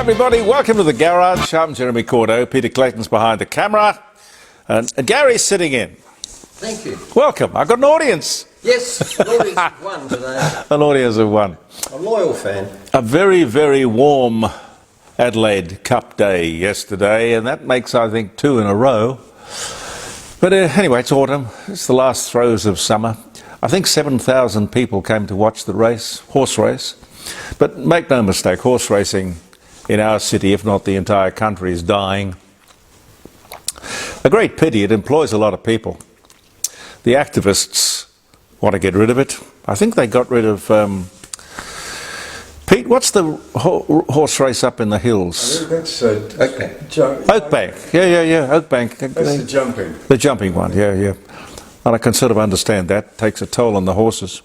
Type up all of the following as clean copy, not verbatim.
everybody, welcome to the garage. I'm Jeremy Cordeaux. Peter Clayton's behind the camera, and Gary's sitting in. Thank you. Welcome. I've got an audience. Yes, an audience of one today. An audience of one. A loyal fan. A very, very warm Adelaide Cup day yesterday, and that makes, I think, 2 in a row. But anyway, it's autumn. It's the last throes of summer. I think 7,000 people came to watch the race, horse race. But make no mistake, horse racing in our city, if not the entire country, is dying. A great pity. It employs a lot of people. The activists want to get rid of it. I think they got rid of... Pete, what's the horse race up in the hills? I think that's Oakbank. Oakbank. Yeah, Oakbank. That's the jumping. The jumping one, yeah. And I can sort of understand that. Takes a toll on the horses.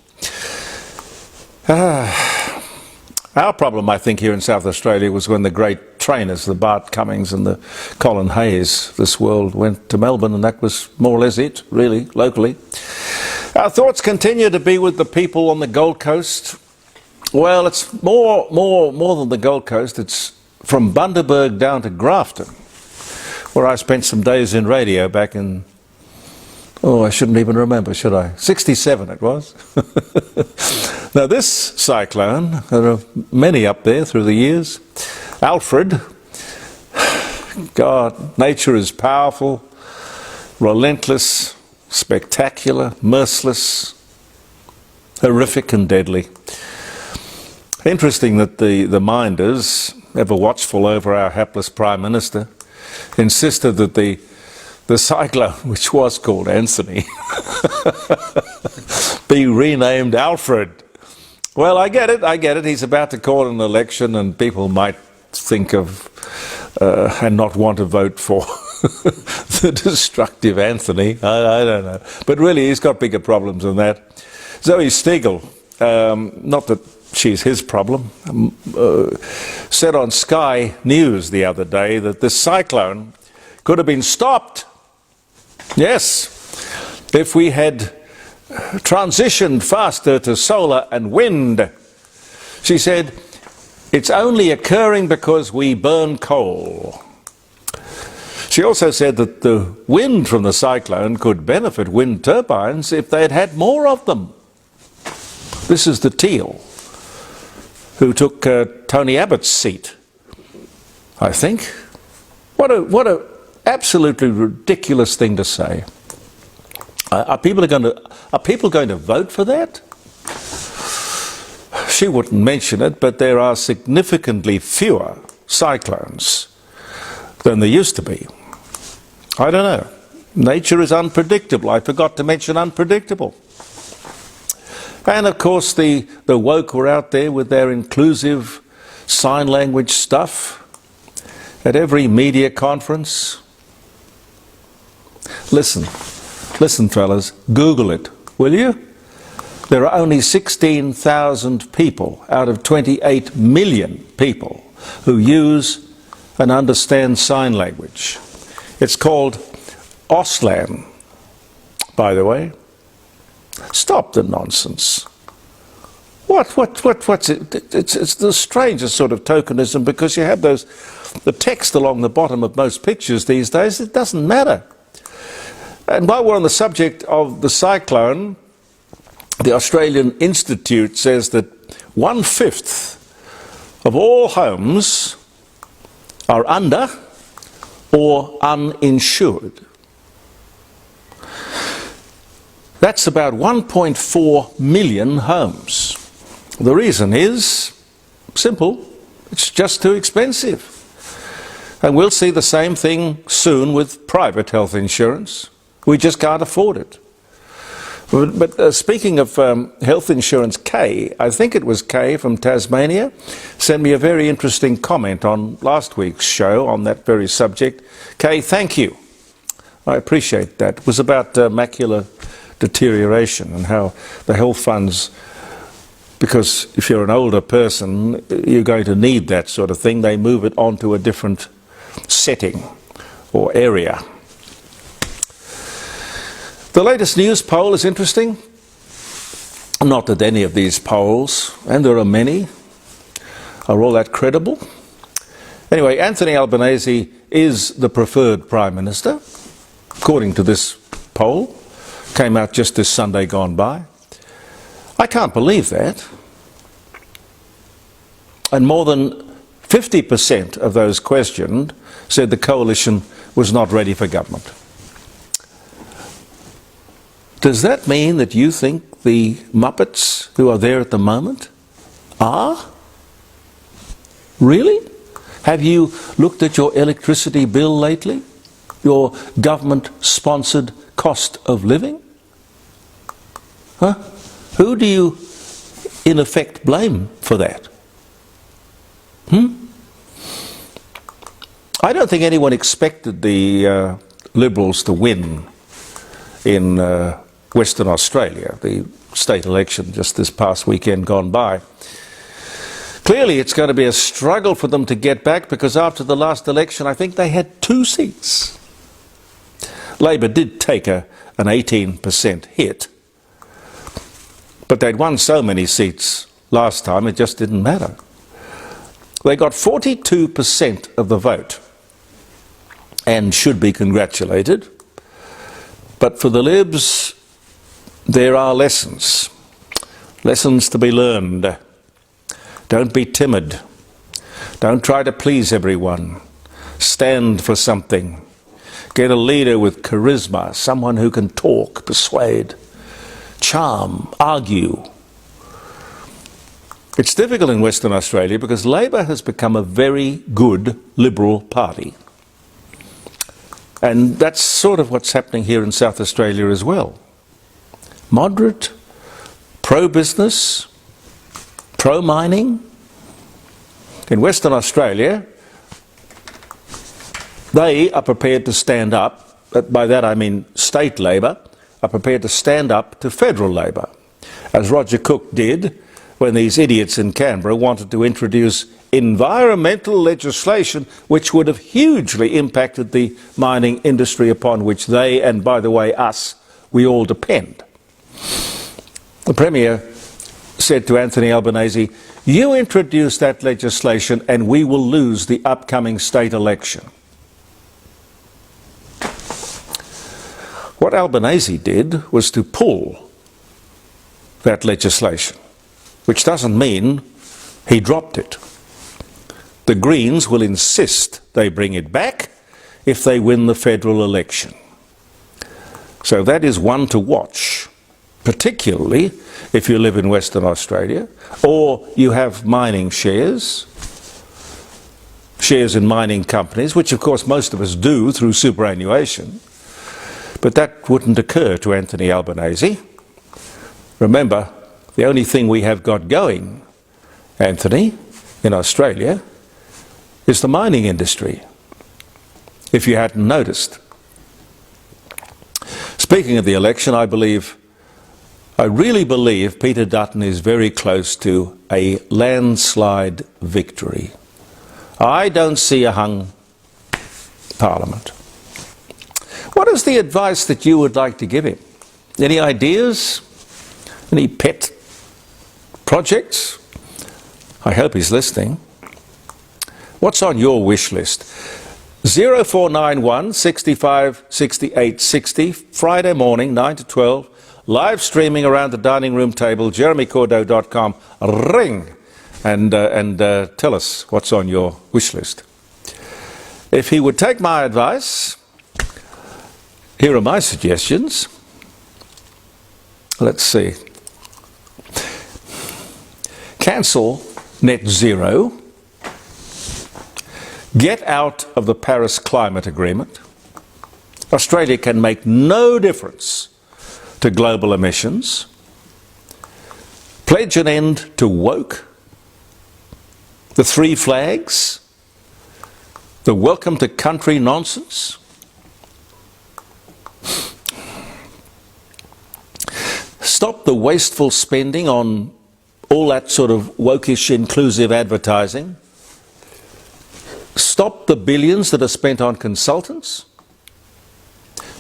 Our problem, I think, here in South Australia was when the great trainers, the Bart Cummings and the Colin Hayes, this world, went to Melbourne, and that was more or less it, really, locally. Our thoughts continue to be with the people on the Gold Coast. Well, it's more than the Gold Coast. It's from Bundaberg down to Grafton, where I spent some days in radio back in, I shouldn't even remember, should I? 67 it was. Now this cyclone, there are many up there through the years. Alfred, God, nature is powerful, relentless, spectacular, merciless, horrific and deadly. Interesting that the minders, ever watchful over our hapless Prime Minister, insisted that the cyclone, which was called Anthony, be renamed Alfred. Well, I get it. He's about to call an election, and people might think of and not want to vote for the destructive Anthony. I don't know. But really, he's got bigger problems than that. Zoe Steagall, not that she's his problem, said on Sky News the other day that this cyclone could have been stopped. Yes, if we had transitioned faster to solar and wind. She said, it's only occurring because we burn coal. She also said that the wind from the cyclone could benefit wind turbines if they had had more of them. This is the Teal, who took Tony Abbott's seat, I think. What a absolutely ridiculous thing to say. Are people going to vote for that? She wouldn't mention it, but there are significantly fewer cyclones than there used to be. I don't know. Nature is unpredictable. I forgot to mention unpredictable. And of course the woke were out there with their inclusive sign language stuff at every media conference. Listen, fellas, Google it, will you? There are only 16,000 people out of 28 million people who use and understand sign language. It's called Auslan, by the way. Stop the nonsense. What's it? It's the strangest sort of tokenism, because you have the text along the bottom of most pictures these days. It doesn't matter. And while we're on the subject of the cyclone, the Australian Institute says that 1/5 of all homes are under or uninsured. That's about 1.4 million homes. The reason is simple. It's just too expensive. And we'll see the same thing soon with private health insurance. We just can't afford it. But speaking of health insurance, Kay, I think it was Kay from Tasmania, sent me a very interesting comment on last week's show on that very subject. Kay, thank you. I appreciate that. It was about macular deterioration and how the health funds, because if you're an older person, you're going to need that sort of thing. They move it onto a different setting or area. The latest news poll is interesting. Not that any of these polls, and there are many, are all that credible. Anyway, Anthony Albanese is the preferred Prime Minister, according to this poll. Came out just this Sunday gone by. I can't believe that. And more than 50% of those questioned said the coalition was not ready for government. Does that mean that you think the Muppets who are there at the moment are? Really? Have you looked at your electricity bill lately? Your government-sponsored cost of living? Huh? Who do you, in effect, blame for that? I don't think anyone expected the Liberals to win in Western Australia, the state election just this past weekend gone by. Clearly it's going to be a struggle for them to get back, because after the last election I think they had 2 seats. Labor did take an 18% hit, but they'd won so many seats last time it just didn't matter. They got 42% of the vote and should be congratulated. But for the Libs, there are lessons to be learned. Don't be timid. Don't try to please everyone. Stand for something. Get a leader with charisma, someone who can talk, persuade, charm, argue. It's difficult in Western Australia because Labor has become a very good Liberal party. And that's sort of what's happening here in South Australia as well. Moderate, pro-business, pro-mining. In Western Australia, they are prepared to stand up, by that I mean state Labor, are prepared to stand up to federal Labor, as Roger Cook did when these idiots in Canberra wanted to introduce environmental legislation which would have hugely impacted the mining industry upon which they, and by the way us, we all depend. The Premier said to Anthony Albanese, "You introduce that legislation and we will lose the upcoming state election." What Albanese did was to pull that legislation, which doesn't mean he dropped it. The Greens will insist they bring it back if they win the federal election. So that is one to watch, particularly if you live in Western Australia or you have mining shares in mining companies, which of course most of us do through superannuation. But that wouldn't occur to Anthony Albanese. Remember, the only thing we have got going, Anthony, in Australia, is the mining industry, if you hadn't noticed. Speaking of the election, I really believe Peter Dutton is very close to a landslide victory. I don't see a hung parliament. What is the advice that you would like to give him? Any ideas? Any pet projects? I hope he's listening. What's on your wish list? 0491 65 68 60, Friday morning, 9 to 12, live streaming around the dining room table, jeremycordeaux.com. Ring and tell us what's on your wish list. If he would take my advice, here are my suggestions. Let's see. Cancel net zero. Get out of the Paris Climate Agreement. Australia can make no difference to global emissions. Pledge an end to woke, the 3 flags, the welcome to country nonsense. Stop the wasteful spending on all that sort of wokish inclusive advertising. Stop the billions that are spent on consultants.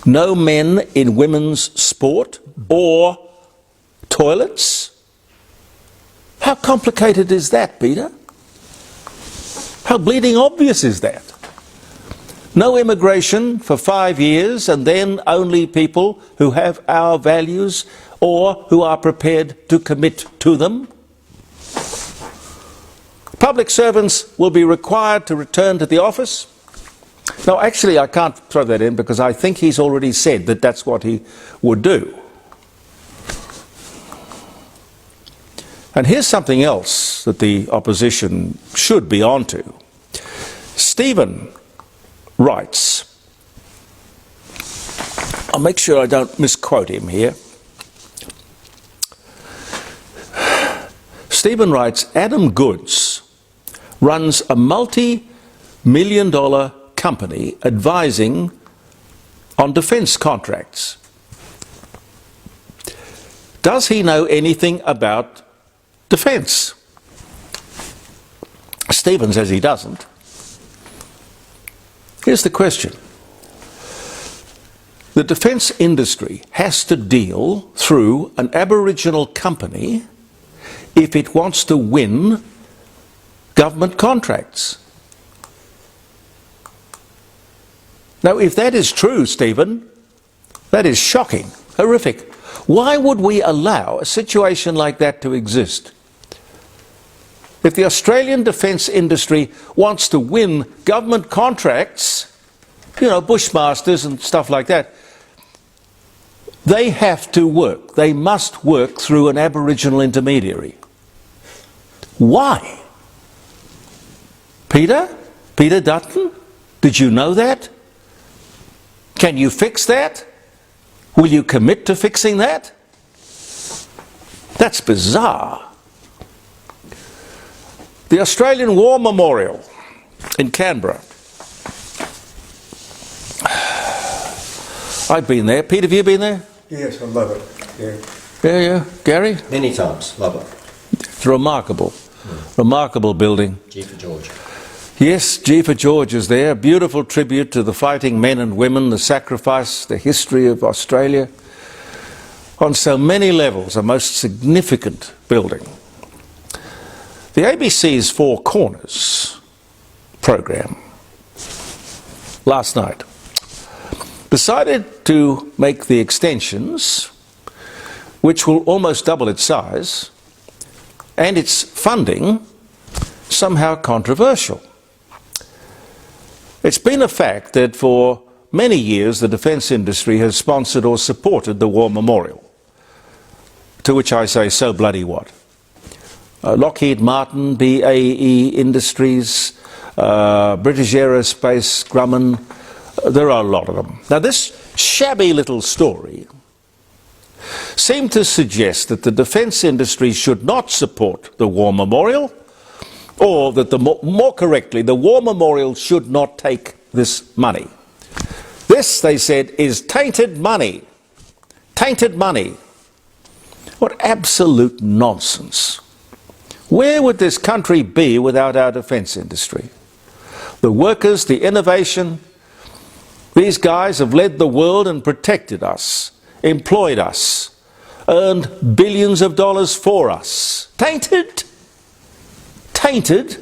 No men in women's sport or toilets. How complicated is that, Peter? How bleeding obvious is that? No immigration for 5 years, and then only people who have our values or who are prepared to commit to them. Public servants will be required to return to the office. No, actually, I can't throw that in because I think he's already said that that's what he would do. And here's something else that the opposition should be onto. Stephen writes, I'll make sure I don't misquote him here. Stephen writes, Adam Goods runs a multi-million-dollar company advising on defence contracts. Does he know anything about defence? Stephen says he doesn't. Here's the question. The defence industry has to deal through an Aboriginal company if it wants to win government contracts. Now, if that is true, Stephen, that is shocking, horrific. Why would we allow a situation like that to exist? If the Australian defence industry wants to win government contracts, you know, bushmasters and stuff like that, they have to work. They must work through an Aboriginal intermediary. Why? Peter? Peter Dutton? Did you know that? Can you fix that? Will you commit to fixing that? That's bizarre. The Australian War Memorial in Canberra. I've been there. Pete, have you been there? Yes, I love it. Yeah. Yeah. Gary? Many times. Love it. It's remarkable. Remarkable building. G for George. Yes, G for George is there. A beautiful tribute to the fighting men and women, the sacrifice, the history of Australia. On so many levels, a most significant building. The ABC's Four Corners program last night decided to make the extensions, which will almost double its size, and its funding somehow controversial. It's been a fact that for many years the defence industry has sponsored or supported the War Memorial, to which I say, so bloody what? Lockheed Martin, BAE Industries, British Aerospace, Grumman, there are a lot of them. Now this shabby little story seemed to suggest that the defence industry should not support the War Memorial, or that more correctly, the War Memorial should not take this money. This, they said, is tainted money. Tainted money. What absolute nonsense. Where would this country be without our defence industry? The workers, the innovation, these guys have led the world and protected us, employed us, earned billions of dollars for us. Tainted? Tainted?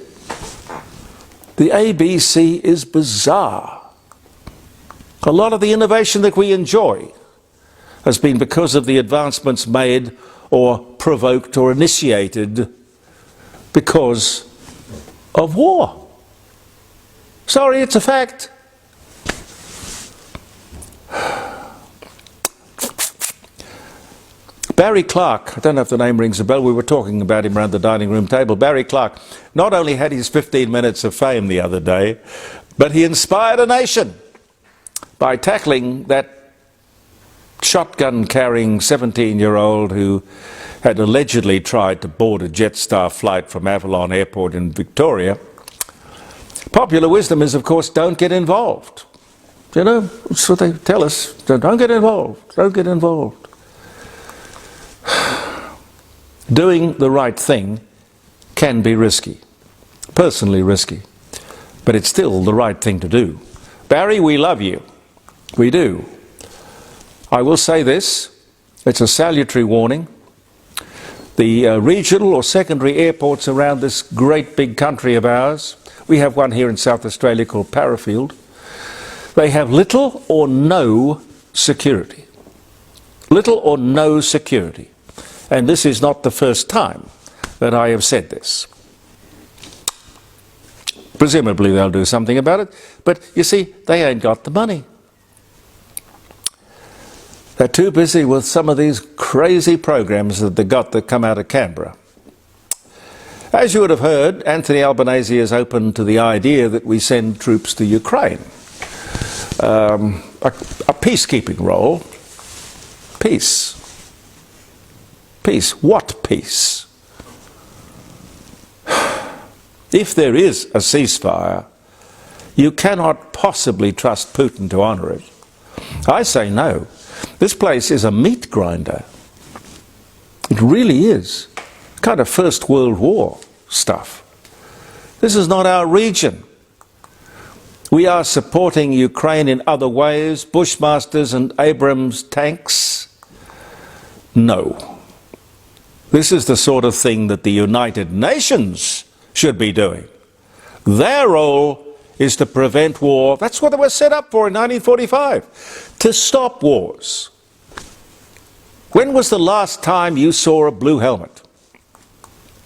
The ABC is bizarre. A lot of the innovation that we enjoy has been because of the advancements made or provoked or initiated because of war. Sorry, it's a fact. Barry Clark, I don't know if the name rings a bell, we were talking about him around the dining room table. Barry Clark not only had his 15 minutes of fame the other day, but he inspired a nation by tackling that shotgun-carrying 17-year-old who had allegedly tried to board a Jetstar flight from Avalon Airport in Victoria. Popular wisdom is, of course, don't get involved. You know, that's what they tell us. Don't get involved. Don't get involved. Doing the right thing can be risky, personally risky, but it's still the right thing to do. Barry, we love you. We do. I will say this, it's a salutary warning. The regional or secondary airports around this great big country of ours We have one here in South Australia called Parafield. They have little or no security. Little or no security. And this is not the first time that I have said this. Presumably they'll do something about it, but you see, they ain't got the money. They're too busy with some of these crazy programs that they got that come out of Canberra. As you would have heard, Anthony Albanese is open to the idea that we send troops to Ukraine. A peacekeeping role. Peace. Peace. What peace? If there is a ceasefire, you cannot possibly trust Putin to honour it. I say no. This place is a meat grinder. It really is. Kind of First World War stuff. This is not our region. We are supporting Ukraine in other ways, Bushmasters and Abrams tanks. No. This is the sort of thing that the United Nations should be doing. Their role is to prevent war. That's what they were set up for in 1945, to stop wars. When was the last time you saw a blue helmet?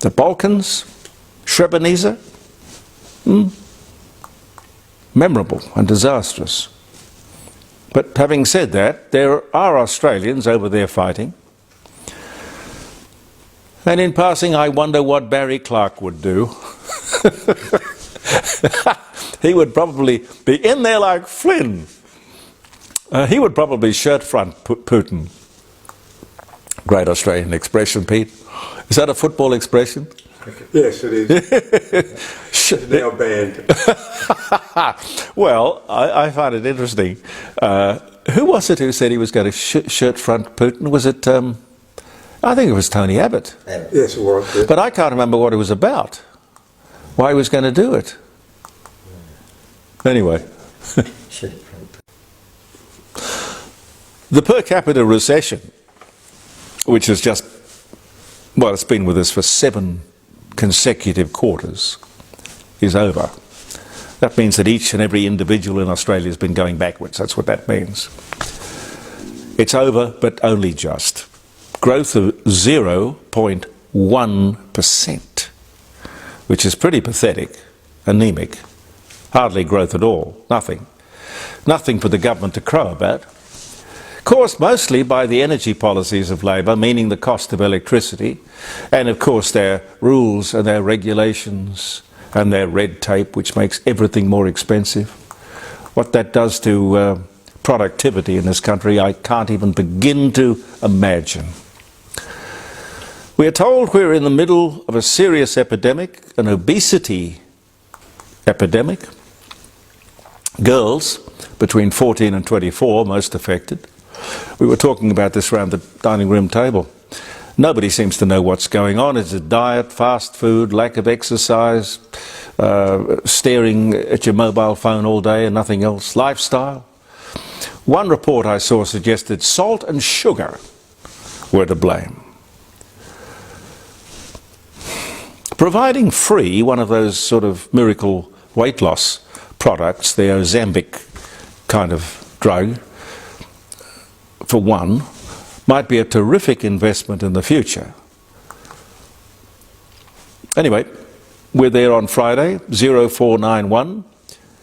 The Balkans? Srebrenica? Memorable and disastrous. But having said that, there are Australians over there fighting. And in passing, I wonder what Barry Clark would do. He would probably be in there like Flynn. He would probably shirt front Putin. Great Australian expression, Pete. Is that a football expression? Yes, it is. It's now banned. Well, I find it interesting. Who was it who said he was going to shirt front Putin? Was it... I think it was Tony Abbott. Yes, it was. Yeah. But I can't remember what it was about. Why he was going to do it. Anyway. The per capita recession, which has just, well, it's been with us for 7 consecutive quarters, is over. That means that each and every individual in Australia has been going backwards. That's what that means. It's over, but only just. Growth of 0.1%, which is pretty pathetic, anemic, hardly growth at all, nothing. Nothing for the government to crow about. Caused mostly by the energy policies of Labor, meaning the cost of electricity, and of course their rules and their regulations and their red tape, which makes everything more expensive. What that does to productivity in this country, I can't even begin to imagine. We are told we're in the middle of a serious epidemic, an obesity epidemic. Girls between 14 and 24 most affected. We were talking about this around the dining room table. Nobody seems to know what's going on. Is it diet, fast food, lack of exercise, staring at your mobile phone all day and nothing else, lifestyle? One report I saw suggested salt and sugar were to blame. Providing free one of those sort of miracle weight loss products, the Ozempic kind of drug, for one, might be a terrific investment in the future. Anyway, we're there on Friday, 0491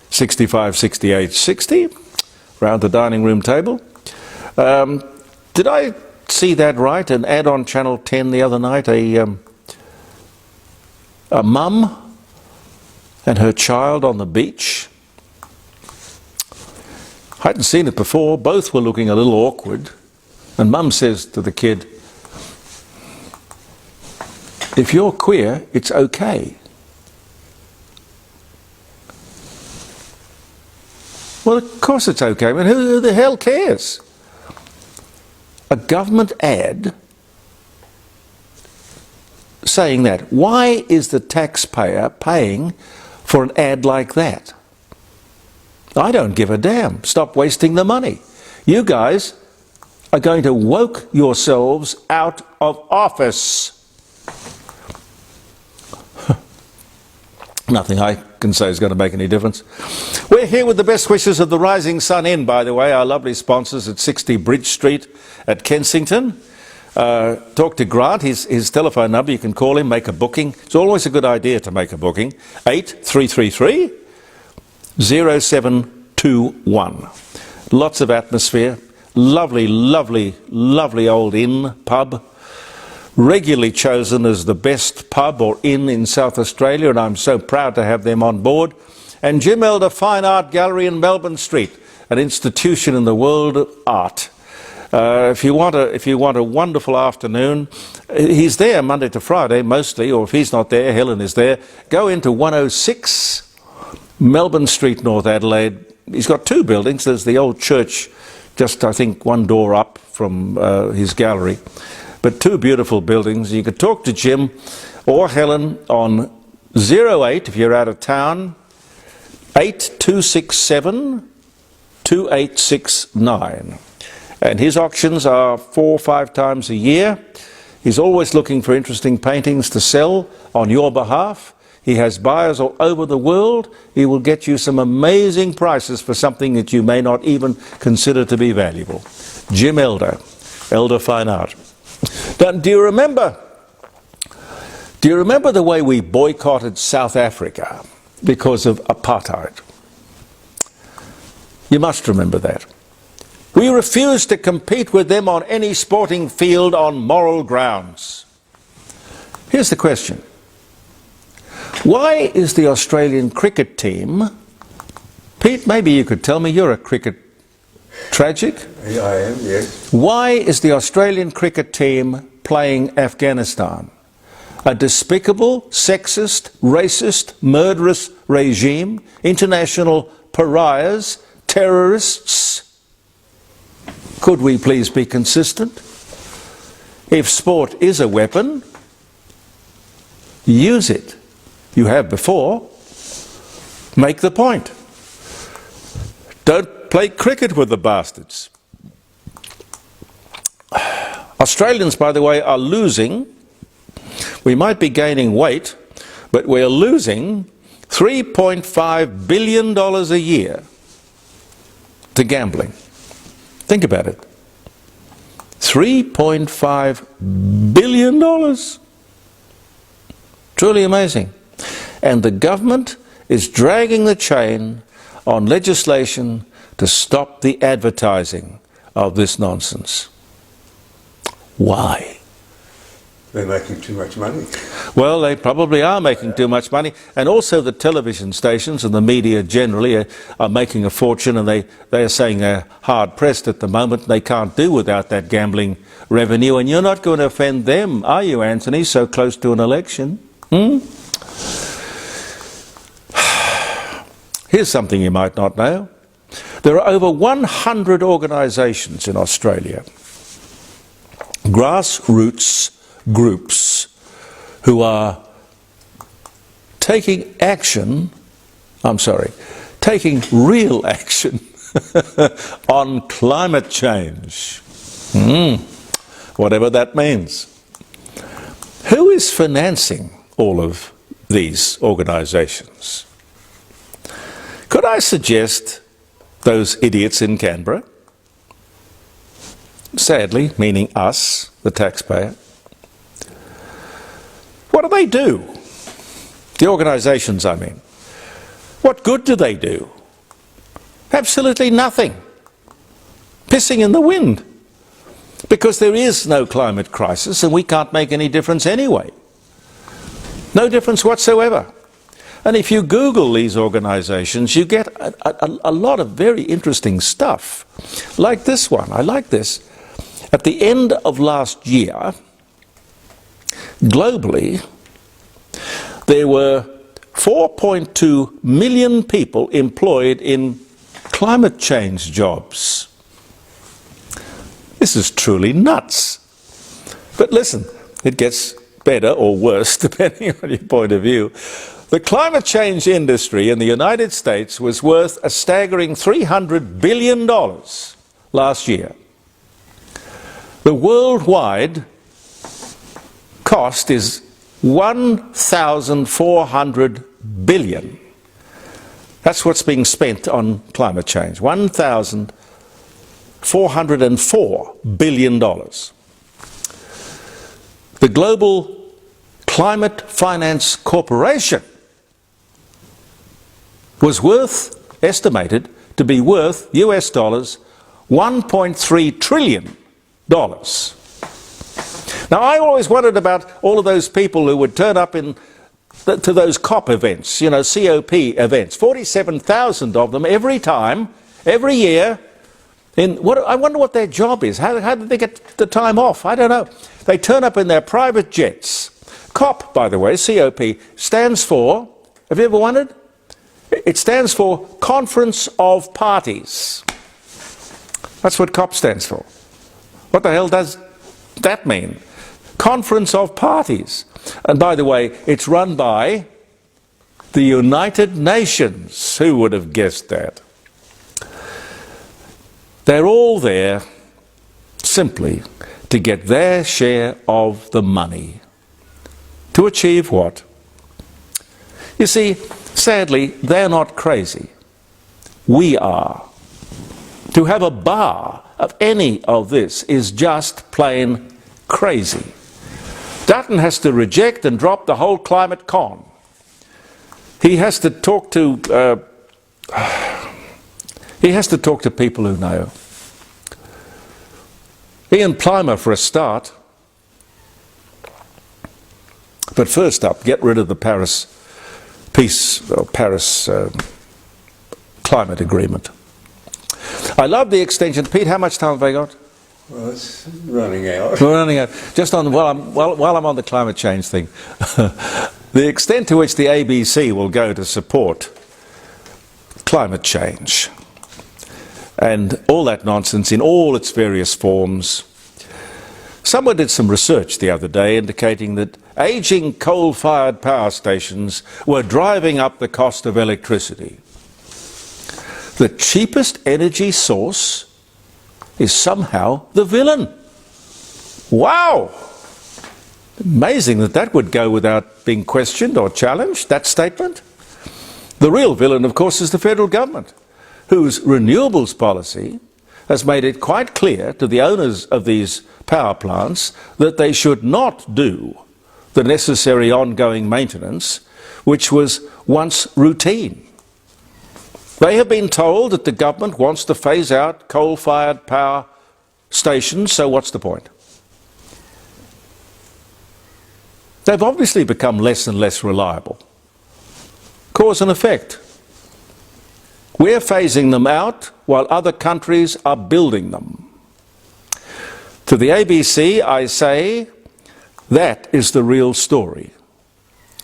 65 68 60, round the dining room table. Did I see that right? An ad on Channel 10 the other night, a mum and her child on the beach. I hadn't seen it before. Both were looking a little awkward. And mum says to the kid, if you're queer, it's okay. Well, of course it's okay. I mean, who the hell cares? A government ad saying that. Why is the taxpayer paying for an ad like that? I don't give a damn. Stop wasting the money. You guys are going to woke yourselves out of office. Nothing I can can say is going to make any difference. We're here with the best wishes of the Rising Sun Inn, by the way, our lovely sponsors at 60 Bridge Street at Kensington. Talk to Grant, his telephone number, you can call him, make a booking. It's always a good idea to make a booking. 8333 0721. Lots of atmosphere. Lovely, lovely, lovely old inn, pub. Regularly chosen as the best pub or inn in South Australia, and I'm so proud to have them on board. And Jim Elder Fine Art Gallery in Melbourne Street, an institution in the world of art. If you want a wonderful afternoon, he's there Monday to Friday mostly, or if he's not there, Helen is there. Go into 106 Melbourne Street, North Adelaide. He's got two buildings. There's the old church, just I think one door up from his gallery. But two beautiful buildings. You could talk to Jim or Helen on 08 if you're out of town, 8267 2869. And his auctions are 4 or 5 times a year. He's always looking for interesting paintings to sell on your behalf. He has buyers all over the world. He will get you some amazing prices for something that you may not even consider to be valuable. Jim Elder, Elder Fine Art. Now, do you remember the way we boycotted South Africa because of apartheid? You must remember that. We refused to compete with them on any sporting field on moral grounds. Here's the question. Why is the Australian cricket team... Pete, maybe you could tell me, you're a cricket tragic. Yeah, I am, yes. Why is the Australian cricket team playing Afghanistan? A despicable, sexist, racist, murderous regime, international pariahs, terrorists. Could we please be consistent? If sport is a weapon, use it. You have before. Make the point. Don't play cricket with the bastards. Australians, by the way, are losing. We might be gaining weight, but we're losing $3.5 billion a year to gambling. Think about it. $3.5 billion. Truly amazing. And the government is dragging the chain on legislation to stop the advertising of this nonsense. Why? They're making too much money. Well, they probably are making too much money, and also the television stations and the media generally are making a fortune, and they are saying they're hard-pressed at the moment. They can't do without that gambling revenue, and you're not going to offend them, are you, Anthony, so close to an election? Here's something you might not know. There are over 100 organisations in Australia, grassroots groups, who are taking real action on climate change. Whatever that means. Who is financing all of these organisations? Could I suggest those idiots in Canberra? Sadly, meaning us, the taxpayer. What do they do? The organisations, I mean. What good do they do? Absolutely nothing. Pissing in the wind. Because there is no climate crisis and we can't make any difference anyway. No difference whatsoever. And if you Google these organisations, you get a lot of very interesting stuff. Like this one. I like this. At the end of last year, globally, there were 4.2 million people employed in climate change jobs. This is truly nuts. But listen, it gets better or worse depending on your point of view. The climate change industry in the United States was worth a staggering $300 billion last year. The worldwide cost is $1,400 billion. That's what's being spent on climate change. $1,404 billion. The Global Climate Finance Corporation was estimated to be worth US dollars $1.3 trillion. Now, I always wondered about all of those people who would turn up to those COP events, you know, COP events, 47,000 of them every year. I wonder what their job is. How did they get the time off? I don't know. They turn up in their private jets. COP, by the way, COP, stands for, have you ever wondered? It stands for Conference of Parties. That's what COP stands for. What the hell does that mean? Conference of Parties. And by the way, it's run by the United Nations. Who would have guessed that? They're all there simply to get their share of the money. To achieve what? You see, sadly, they're not crazy. We are. To have a bar of any of this is just plain crazy. Dutton has to reject and drop the whole climate con. He has to talk to people who know. Ian Plimer for a start. But first up, get rid of the Paris climate agreement. I love the extension. Pete, how much time have I got? Well, it's running out. We're running out. Just on while I'm on the climate change thing, the extent to which the ABC will go to support climate change and all that nonsense in all its various forms. Someone did some research the other day indicating that ageing coal-fired power stations were driving up the cost of electricity. The cheapest energy source is somehow the villain. Wow! Amazing that would go without being questioned or challenged, that statement. The real villain, of course, is the federal government, whose renewables policy has made it quite clear to the owners of these power plants that they should not do the necessary ongoing maintenance, which was once routine. They have been told that the government wants to phase out coal-fired power stations, so what's the point? They've obviously become less and less reliable. Cause and effect. We're phasing them out while other countries are building them. To the ABC, I say, that is the real story.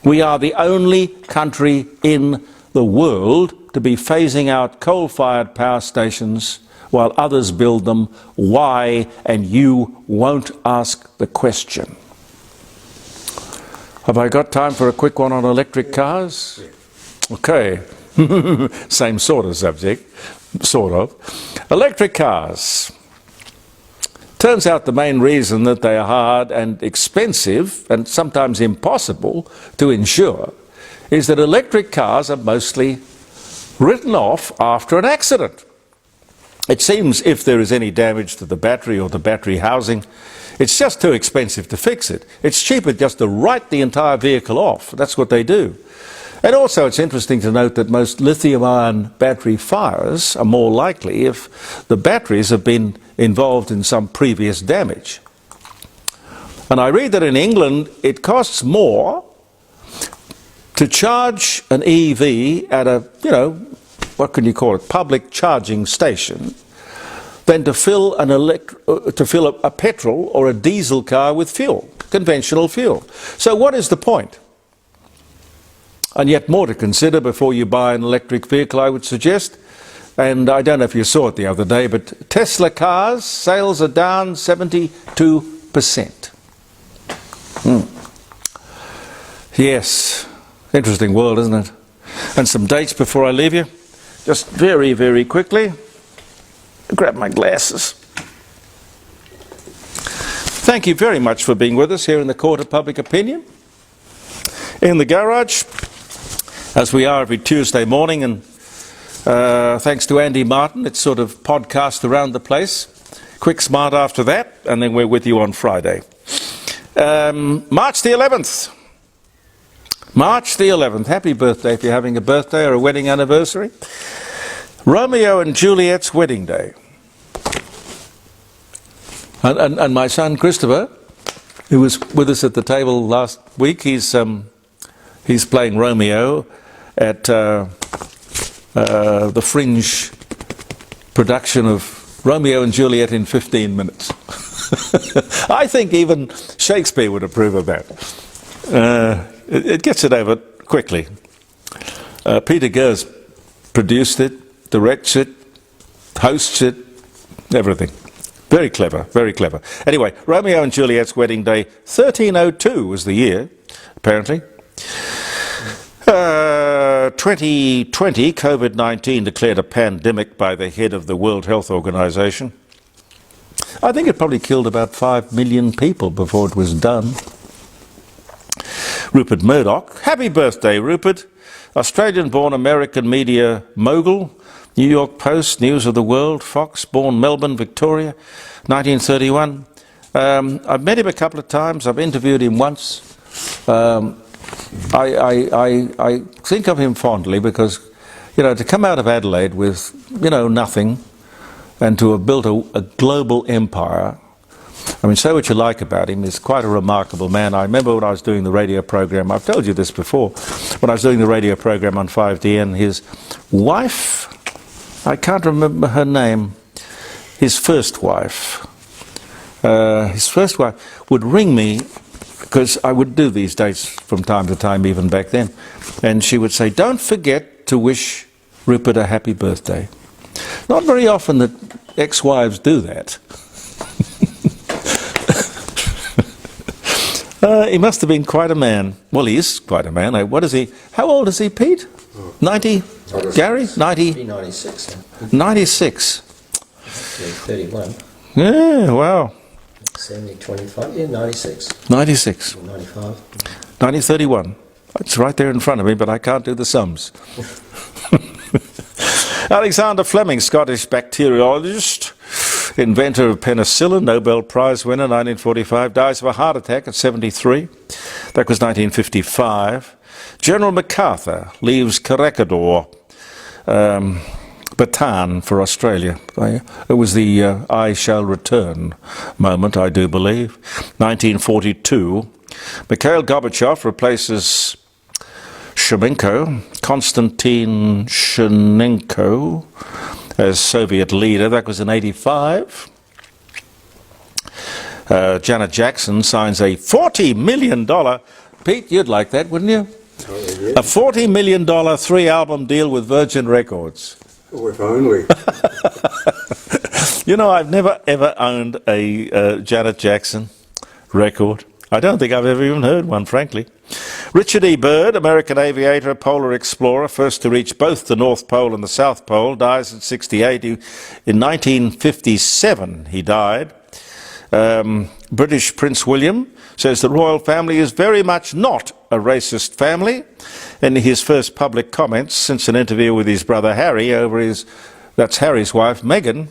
We are the only country in the world to be phasing out coal-fired power stations while others build them. Why? And you won't ask the question. Have I got time for a quick one on electric cars? Okay. Same sort of subject, sort of. Electric cars. Turns out the main reason that they are hard and expensive and sometimes impossible to insure is that electric cars are mostly written off after an accident. It seems if there is any damage to the battery or the battery housing, it's just too expensive to fix it. It's cheaper just to write the entire vehicle off. That's what they do. And also it's interesting to note that most lithium-ion battery fires are more likely if the batteries have been involved in some previous damage. And I read that in England it costs more to charge an EV at a, what can you call it, public charging station than to fill a petrol or a diesel car with fuel, conventional fuel. So what is the point? And yet more to consider before you buy an electric vehicle, I would suggest. And I don't know if you saw it the other day, but Tesla cars, sales are down 72%. Yes, interesting world, isn't it? And some dates before I leave you. Just very, very quickly. Grab my glasses. Thank you very much for being with us here in the Court of Public Opinion. In the garage, as we are every Tuesday morning, and Thanks to Andy Martin, it's sort of podcast around the place. Quick smart after that, and then we're with you on Friday. March the 11th. March the 11th. Happy birthday if you're having a birthday or a wedding anniversary. Romeo and Juliet's wedding day. And my son Christopher, who was with us at the table last week, he's playing Romeo at the Fringe production of Romeo and Juliet in 15 minutes. I think even Shakespeare would approve of that. It gets it over quickly. Peter Gers produced it, directs it, hosts it, everything. Very clever, very clever. Anyway, Romeo and Juliet's wedding day, 1302 was the year, apparently. 2020, COVID-19 declared a pandemic by the head of the World Health Organization. I think it probably killed about 5 million people before it was done. Rupert Murdoch. Happy birthday, Rupert. Australian-born American media mogul. New York Post, News of the World, Fox, born Melbourne, Victoria, 1931. I've met him a couple of times. I've interviewed him once. I think of him fondly because, you know, to come out of Adelaide with, you know, nothing and to have built a global empire, I mean, say what you like about him, he's quite a remarkable man. I remember when I was doing the radio program, I've told you this before, when I was doing the radio program on 5DN, his wife, I can't remember her name, his first wife would ring me, because I would do these dates from time to time, even back then, and she would say, don't forget to wish Rupert a happy birthday. Not very often that ex-wives do that. He must have been quite a man. Well, he is quite a man. What is he? How old is he, Pete? 90? Gary? 90? 96. 96. 31. Yeah, wow. 70, 25, yeah, 96. 96. 95. 1931. It's right there in front of me, but I can't do the sums. Alexander Fleming, Scottish bacteriologist, inventor of penicillin, Nobel Prize winner, 1945, dies of a heart attack at 73. That was 1955. General MacArthur leaves Cordeaux, Bataan for Australia. It was the I shall return moment, I do believe. 1942. Mikhail Gorbachev replaces Konstantin Shchenko as Soviet leader. That was in 85. Janet Jackson signs a $40 million, Pete, you'd like that, wouldn't you? Oh, yeah. A $40 million 3-album deal with Virgin Records. Oh, if only. You know, I've never ever owned a Janet Jackson record. I don't think I've ever even heard one, frankly. Richard E. Byrd, American aviator, polar explorer, first to reach both the North Pole and the South Pole, dies at 68. In 1957 he died. British Prince William says the royal family is very much not a racist family. In his first public comments since an interview with his brother Harry over that's Harry's wife, Meghan,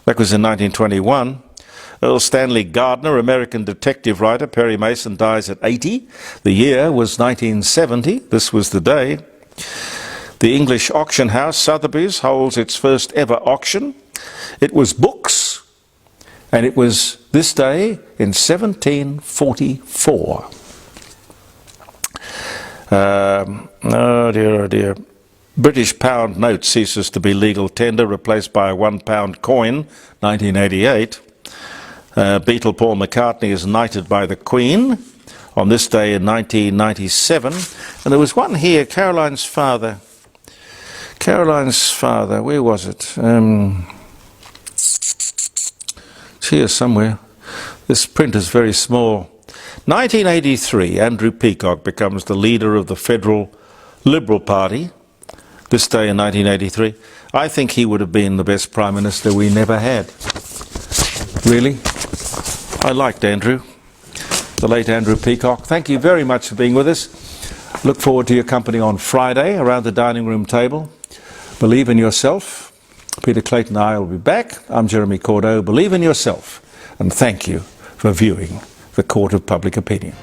that was in 1921. Earl Stanley Gardner, American detective writer, Perry Mason, dies at 80. The year was 1970. This was the day. The English auction house Sotheby's holds its first ever auction. It was books, and it was this day in 1744. Oh dear. British pound note ceases to be legal tender, replaced by a £1 coin, 1988. Beatle Paul McCartney is knighted by the Queen on this day in 1997. And there was one here, Caroline's father, where was it? It's here somewhere. This print is very small. 1983, Andrew Peacock becomes the leader of the Federal Liberal Party. This day in 1983. I think he would have been the best Prime Minister we never had. Really? I liked Andrew, the late Andrew Peacock. Thank you very much for being with us. Look forward to your company on Friday around the dining room table. Believe in yourself. Peter Clayton and I will be back. I'm Jeremy Cordeaux. Believe in yourself, and thank you for viewing the Court of Public Opinion.